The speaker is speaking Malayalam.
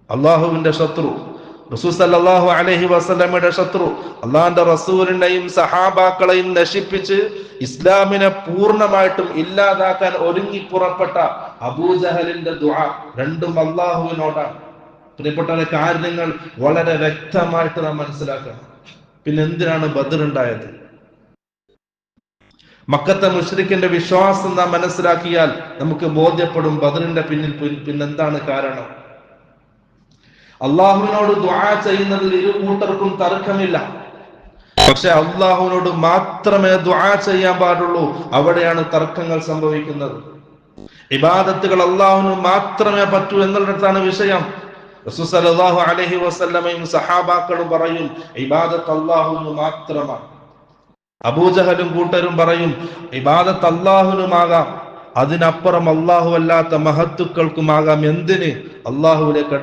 അള്ളാഹുവിന്റെ ശത്രു, റസൂൽ സല്ലല്ലാഹു അലൈഹി വസല്ലമയുടെ ശത്രു, അള്ളാഹിന്റെ റസൂലിനെയും സഹാബാക്കളെയും നശിപ്പിച്ച് ഇസ്ലാമിനെ പൂർണ്ണമായിട്ടും ഇല്ലാതാക്കാൻ ഒരുങ്ങി പുറപ്പെട്ട അബൂജഹലിന്റെ ദുആ രണ്ടും അള്ളാഹുവിനോടാണ്. പ്രിയപ്പെട്ട കാര്യങ്ങൾ വളരെ വ്യക്തമായിട്ട് നാം മനസ്സിലാക്കണം. പിന്നെ എന്തിനാണ് ബദർ ഉണ്ടായത്? മക്കത്തെ മുശ്രിക്കിന്റെ വിശ്വാസം നാം മനസ്സിലാക്കിയാൽ നമുക്ക് ബോധ്യപ്പെടും ബദറിന്റെ പിന്നിൽ പിന്നെന്താണ് കാരണം. അള്ളാഹുവിനോട് ദുആ ചെയ്യുന്നതിൽ ഇരു കൂട്ടർക്കും തർക്കമില്ല. പക്ഷെ അള്ളാഹുവിനോട് മാത്രമേ ദുആ ചെയ്യാൻ പാടുള്ളൂ. അവിടെയാണ് തർക്കങ്ങൾ സംഭവിക്കുന്നത്. ഇബാദത്തുകൾ അള്ളാഹുവിന് മാത്രമേ പറ്റൂ എന്നുള്ളിടത്താണ് വിഷയം. റസൂൽ സല്ലല്ലാഹു അലൈഹി വസല്ലമയും സഹാബാക്കളും പറയും ഇബാദത്ത് അള്ളാഹുവിന് മാത്രമാണ്. അബൂജഹലും കൂട്ടരും പറയും ഇബാദത്ത് അള്ളാഹുവിനുമാകാം, അതിനപ്പുറം അള്ളാഹു അല്ലാത്ത മഹത്തുക്കൾക്കുമാകാം. എന്തിന്? അള്ളാഹുവിലേക്ക്